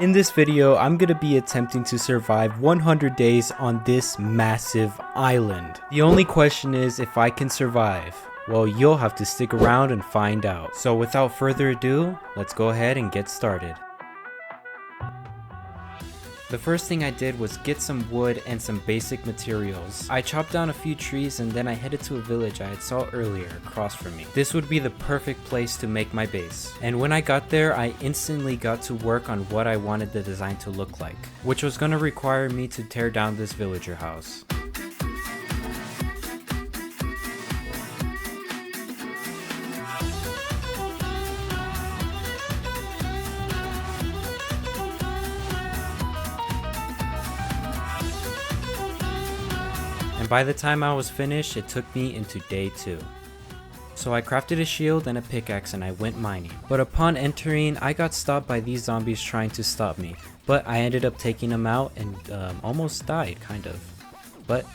In this video, I'm gonna be attempting to survive 100 days on this massive island. The only question is if I can survive. Well, you'll have to stick around and find out. So without further ado, let's go ahead and get started. The first thing I did was get some wood and some basic materials. I chopped down a few trees and then I headed to a village I had saw earlier across from me. This would be the perfect place to make my base. And when I got there, I instantly got to work on what I wanted the design to look like, which was going to require me to tear down this villager house. And by the time I was finished, it took me into day 2. So I crafted a shield and a pickaxe and I went mining. But upon entering, I got stopped by these zombies trying to stop me. But I ended up taking them out and almost died, kind of. But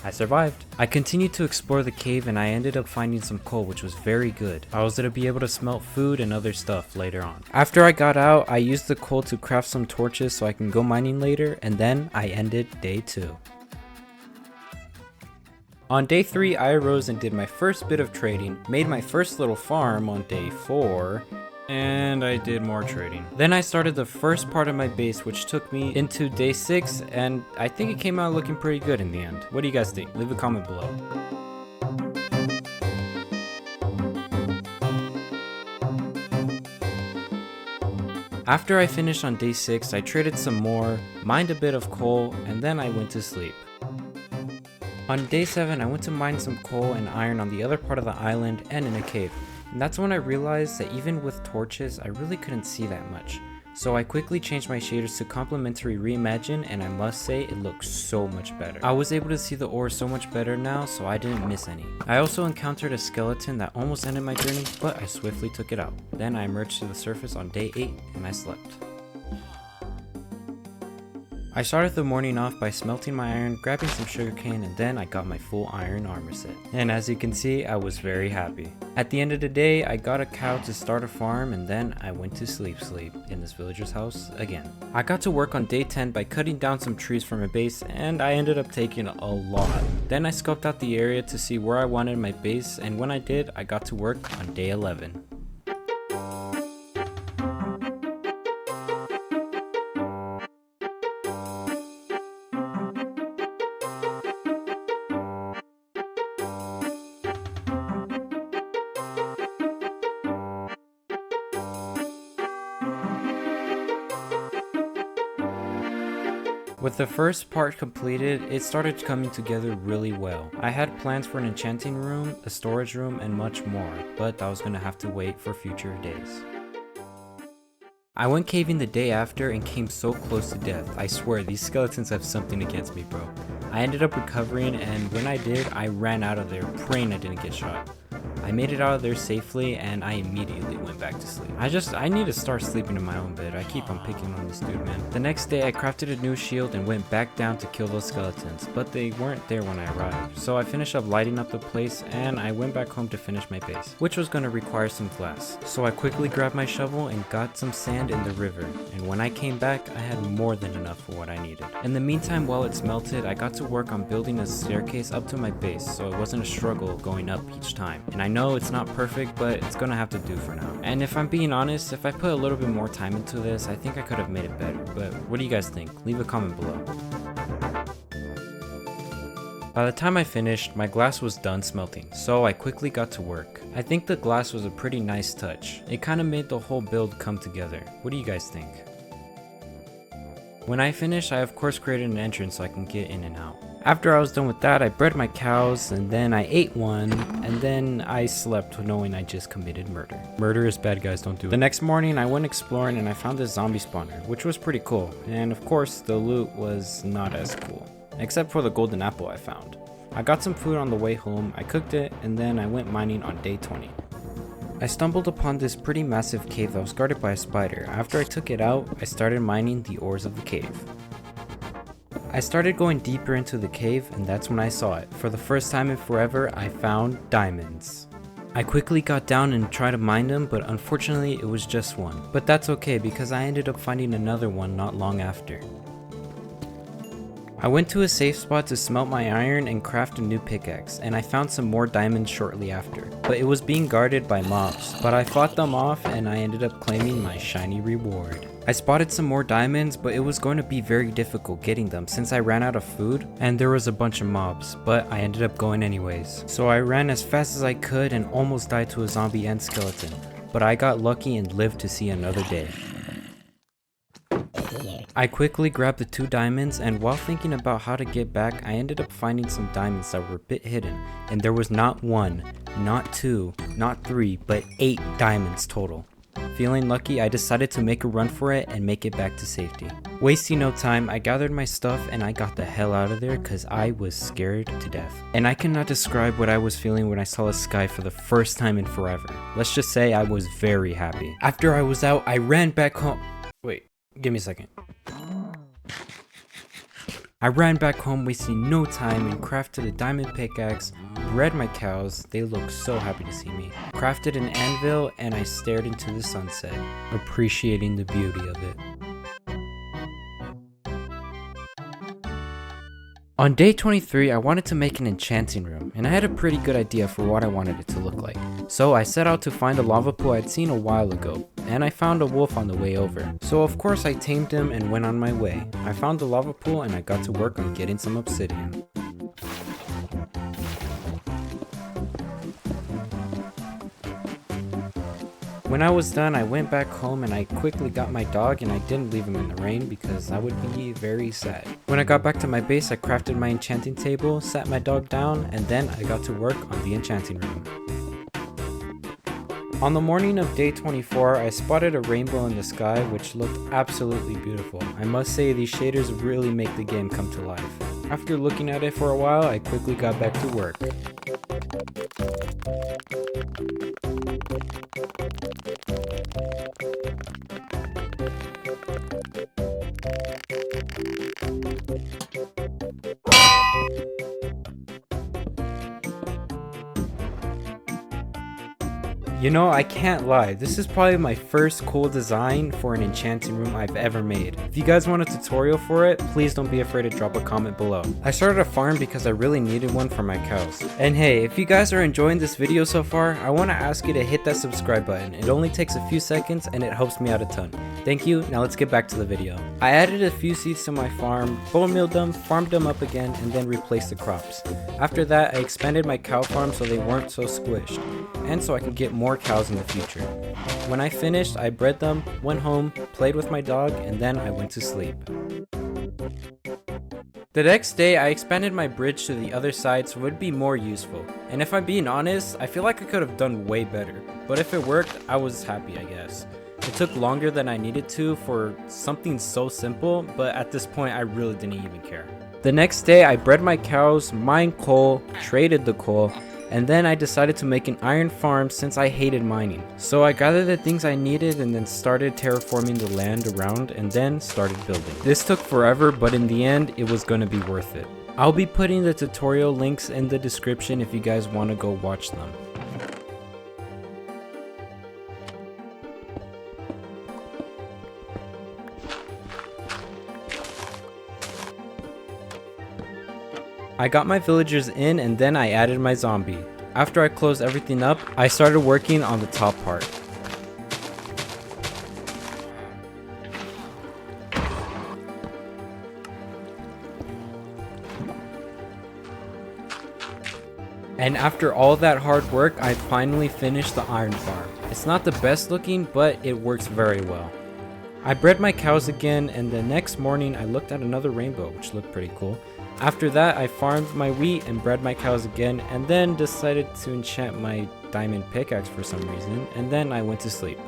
I survived. I continued to explore the cave and I ended up finding some coal, which was very good. I was going to be able to smelt food and other stuff later on. After I got out, I used the coal to craft some torches so I can go mining later, and then I ended day 2. On day 3, I arose and did my first bit of trading, made my first little farm on day 4, and I did more trading. Then I started the first part of my base, which took me into day 6, and I think it came out looking pretty good in the end. What do you guys think? Leave a comment below. After I finished on day 6, I traded some more, mined a bit of coal, and then I went to sleep. On day 7, I went to mine some coal and iron on the other part of the island and in a cave. And that's when I realized that even with torches, I really couldn't see that much. So I quickly changed my shaders to complementary reimagine, and I must say it looks so much better. I was able to see the ore so much better now, so I didn't miss any. I also encountered a skeleton that almost ended my journey, but I swiftly took it out. Then I emerged to the surface on day 8 and I slept. I started the morning off by smelting my iron, grabbing some sugarcane, and then I got my full iron armor set. And as you can see, I was very happy. At the end of the day, I got a cow to start a farm, and then I went to sleep in this villager's house again. I got to work on day 10 by cutting down some trees from my base, and I ended up taking a lot. Then I scoped out the area to see where I wanted my base, and when I did, I got to work on day 11. With the first part completed, it started coming together really well. I had plans for an enchanting room, a storage room, and much more, but I was gonna have to wait for future days. I went caving the day after and came so close to death. I swear, these skeletons have something against me, bro. I ended up recovering, and when I did, I ran out of there praying I didn't get shot. I made it out of there safely and I immediately went back to sleep. I need to start sleeping in my own bed. I keep on picking on this dude, man. The next day I crafted a new shield and went back down to kill those skeletons, but they weren't there when I arrived. So I finished up lighting up the place and I went back home to finish my base, which was going to require some glass. So I quickly grabbed my shovel and got some sand in the river, and when I came back I had more than enough for what I needed. In the meantime, while it melted, I got to work on building a staircase up to my base so it wasn't a struggle going up each time. And I know it's not perfect, but it's gonna have to do for now. And if I'm being honest, if I put a little bit more time into this, I think I could have made it better. But what do you guys think? Leave a comment below. By the time I finished, my glass was done smelting, so I quickly got to work. I think the glass was a pretty nice touch. It kind of made the whole build come together. What do you guys think? When I finished, I of course created an entrance so I can get in and out. After I was done with that, I bred my cows, and then I ate one, and then I slept knowing I just committed murder. Murder is bad, guys, don't do it. The next morning, I went exploring and I found this zombie spawner, which was pretty cool. And of course, the loot was not as cool, except for the golden apple I found. I got some food on the way home, I cooked it, and then I went mining on day 20. I stumbled upon this pretty massive cave that was guarded by a spider. After I took it out, I started mining the ores of the cave. I started going deeper into the cave, and that's when I saw it. For the first time in forever, I found diamonds. I quickly got down and tried to mine them, but unfortunately it was just one. But that's okay because I ended up finding another one not long after. I went to a safe spot to smelt my iron and craft a new pickaxe, and I found some more diamonds shortly after. But it was being guarded by mobs, but I fought them off and I ended up claiming my shiny reward. I spotted some more diamonds, but it was going to be very difficult getting them since I ran out of food and there was a bunch of mobs, but I ended up going anyways. So I ran as fast as I could and almost died to a zombie and skeleton, but I got lucky and lived to see another day. I quickly grabbed the 2 diamonds, and while thinking about how to get back, I ended up finding some diamonds that were a bit hidden, and there was not 1, not 2, not 3, but 8 diamonds total. Feeling lucky, I decided to make a run for it and make it back to safety. Wasting no time, I gathered my stuff and I got the hell out of there because I was scared to death. And I cannot describe what I was feeling when I saw the sky for the first time in forever. Let's just say I was very happy. After I was out, I ran back home. Wait, give me a second. I ran back home wasting no time and crafted a diamond pickaxe, bred my cows, they looked so happy to see me, crafted an anvil, and I stared into the sunset, appreciating the beauty of it. On day 23, I wanted to make an enchanting room, and I had a pretty good idea for what I wanted it to look like. So I set out to find a lava pool I'd seen a while ago, and I found a wolf on the way over. So of course I tamed him and went on my way. I found the lava pool and I got to work on getting some obsidian. When I was done, I went back home and I quickly got my dog, and I didn't leave him in the rain because that would be very sad. When I got back to my base, I crafted my enchanting table, sat my dog down, and then I got to work on the enchanting room. On the morning of day 24, I spotted a rainbow in the sky which looked absolutely beautiful. I must say these shaders really make the game come to life. After looking at it for a while, I quickly got back to work. You know, I can't lie, this is probably my first cool design for an enchanting room I've ever made. If you guys want a tutorial for it, please don't be afraid to drop a comment below. I started a farm because I really needed one for my cows. And hey, if you guys are enjoying this video so far, I want to ask you to hit that subscribe button. It only takes a few seconds and it helps me out a ton. Thank you, now let's get back to the video. I added a few seeds to my farm, bone mealed them, farmed them up again, and then replaced the crops. After that, I expanded my cow farm so they weren't so squished, and so I could get more cows in the future. When I finished, I bred them, went home, played with my dog, and then I went to sleep. The next day, I expanded my bridge to the other side so it would be more useful. And if I'm being honest, I feel like I could have done way better. But if it worked, I was happy, I guess. It took longer than I needed to for something so simple, but at this point, I really didn't even care. The next day, I bred my cows, mined coal, traded the coal, and then I decided to make an iron farm since I hated mining. So I gathered the things I needed and then started terraforming the land around and then started building. This took forever, but in the end, it was gonna be worth it. I'll be putting the tutorial links in the description if you guys want to go watch them. I got my villagers in and then I added my zombie. After I closed everything up, I started working on the top part. And after all that hard work, I finally finished the iron farm. It's not the best looking, but it works very well. I bred my cows again, and the next morning I looked at another rainbow, which looked pretty cool. After that, I farmed my wheat and bred my cows again, and then decided to enchant my diamond pickaxe for some reason, and then I went to sleep.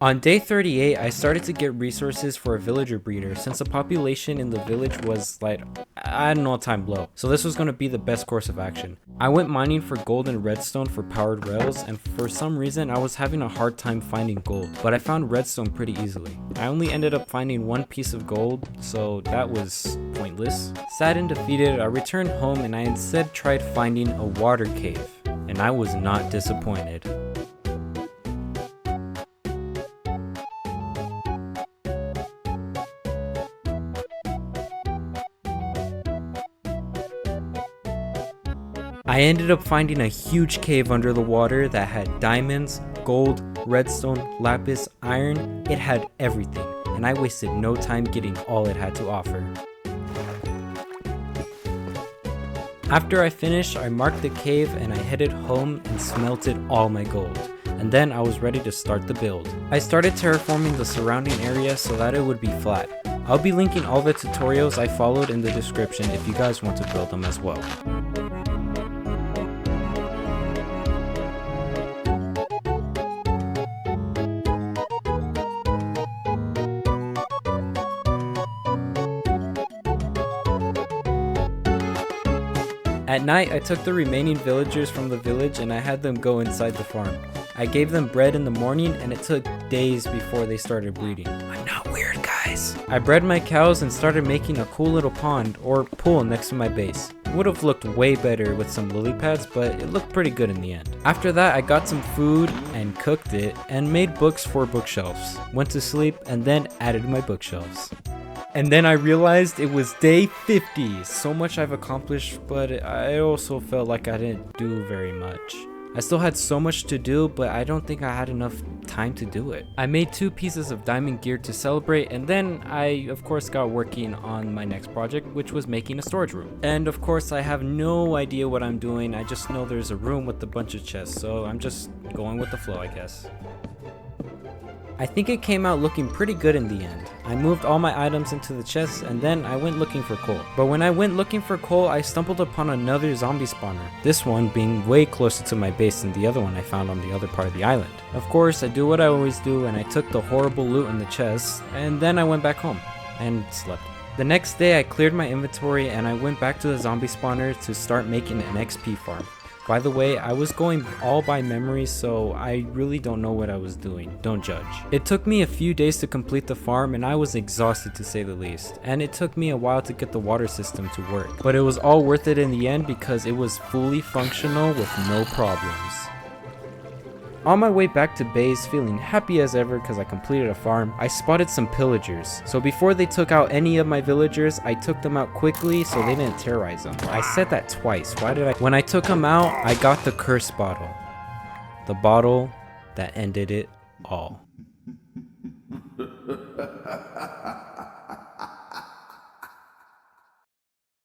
On day 38, I started to get resources for a villager breeder since the population in the village was like at an all-time low. So this was going to be the best course of action. I went mining for gold and redstone for powered rails, and for some reason I was having a hard time finding gold, but I found redstone pretty easily. I only ended up finding one piece of gold, so that was pointless. Sad and defeated, I returned home and I instead tried finding a water cave. and I was not disappointed. I ended up finding a huge cave under the water that had diamonds, gold, redstone, lapis, iron. It had everything, and I wasted no time getting all it had to offer. After I finished, I marked the cave and I headed home and smelted all my gold. And then I was ready to start the build. I started terraforming the surrounding area so that it would be flat. I'll be linking all the tutorials I followed in the description if you guys want to build them as well. At night, I took the remaining villagers from the village and I had them go inside the farm. I gave them bread in the morning and it took days before they started breeding. I'm not weird, guys. I bred my cows and started making a cool little pond or pool next to my base. It would have looked way better with some lily pads, but it looked pretty good in the end. After that, I got some food and cooked it and made books for bookshelves. Went to sleep and then added my bookshelves. And then I realized it was day 50. So much I've accomplished, but I also felt like I didn't do very much. I still had so much to do, but I don't think I had enough time to do it. I made 2 pieces of diamond gear to celebrate, and then I of course got working on my next project, which was making a storage room. And of course I have no idea what I'm doing. I just know there's a room with a bunch of chests, so I'm just going with the flow, I guess. I think it came out looking pretty good in the end. I moved all my items into the chests and then I went looking for coal. But when I went looking for coal, I stumbled upon another zombie spawner. This one being way closer to my base than the other one I found on the other part of the island. Of course, I do what I always do and I took the horrible loot in the chests and then I went back home and slept. The next day I cleared my inventory and I went back to the zombie spawner to start making an XP farm. By the way, I was going all by memory, so I really don't know what I was doing. Don't judge. It took me a few days to complete the farm and I was exhausted to say the least. And it took me a while to get the water system to work. But it was all worth it in the end because it was fully functional with no problems. On my way back to base, feeling happy as ever because I completed a farm, I spotted some pillagers. So before they took out any of my villagers, I took them out quickly so they didn't terrorize them. I said that twice. Why did I? When I took them out, I got the curse bottle. The bottle that ended it all.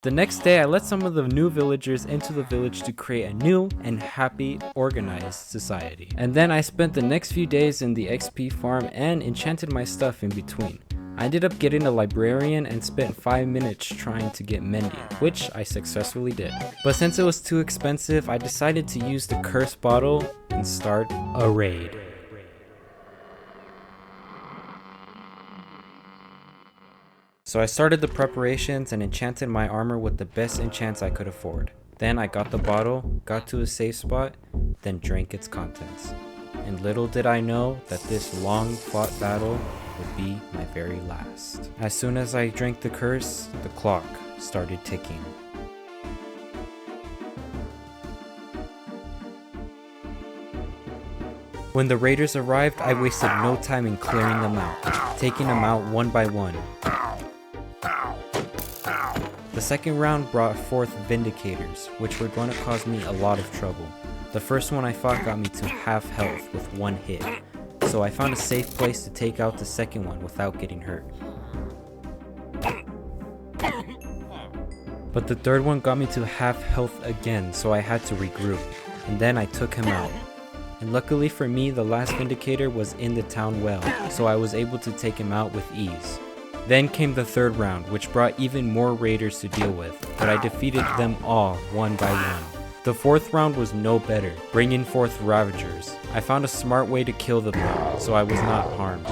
The next day, I let some of the new villagers into the village to create a new and happy, organized society. And then I spent the next few days in the XP farm and enchanted my stuff in between. I ended up getting a librarian and spent 5 minutes trying to get mending, which I successfully did. But since it was too expensive, I decided to use the curse bottle and start a raid. So I started the preparations and enchanted my armor with the best enchants I could afford. Then I got the bottle, got to a safe spot, then drank its contents. And little did I know that this long fought battle would be my very last. As soon as I drank the curse, the clock started ticking. When the raiders arrived, I wasted no time in clearing them out, taking them out one by one. The second round brought forth Vindicators, which were going to cause me a lot of trouble. The first one I fought got me to half health with 1 hit, so I found a safe place to take out the second one without getting hurt. But the third one got me to half health again, so I had to regroup, and then I took him out. And luckily for me, the last Vindicator was in the town well, so I was able to take him out with ease. Then came the third round, which brought even more raiders to deal with, but I defeated them all one by one. The fourth round was no better, bringing forth Ravagers. I found a smart way to kill them all, so I was not harmed.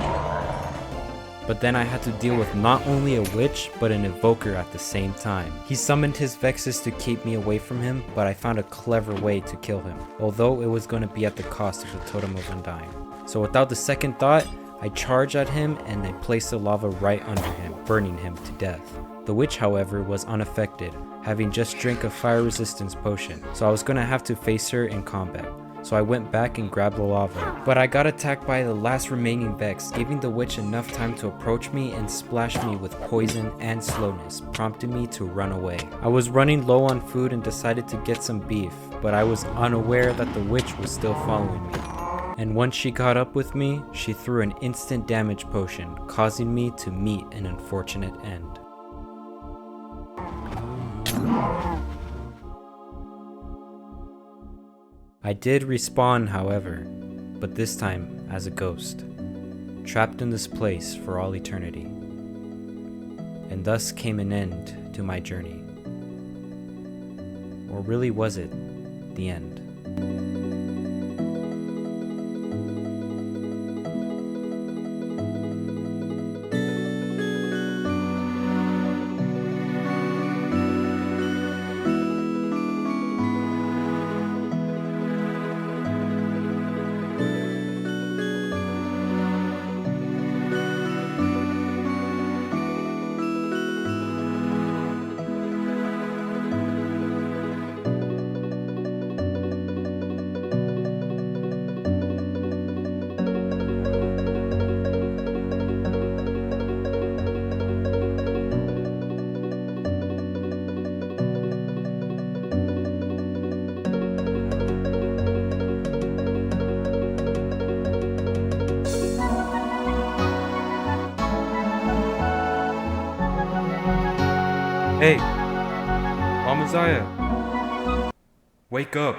But then I had to deal with not only a witch, but an evoker at the same time. He summoned his Vexes to keep me away from him, but I found a clever way to kill him, although it was going to be at the cost of the Totem of Undying. So without the second thought, I charged at him and I placed the lava right under him, burning him to death. The witch, however, was unaffected, having just drank a fire resistance potion, so I was gonna have to face her in combat. So I went back and grabbed the lava, but I got attacked by the last remaining Vex, giving the witch enough time to approach me and splash me with poison and slowness, prompting me to run away. I was running low on food and decided to get some beef, but I was unaware that the witch was still following me. And once she caught up with me, she threw an instant damage potion, causing me to meet an unfortunate end. I did respawn, however, but this time as a ghost, trapped in this place for all eternity. And thus came an end to my journey. Or really was it the end? Hey, LlamaZiah, wake up.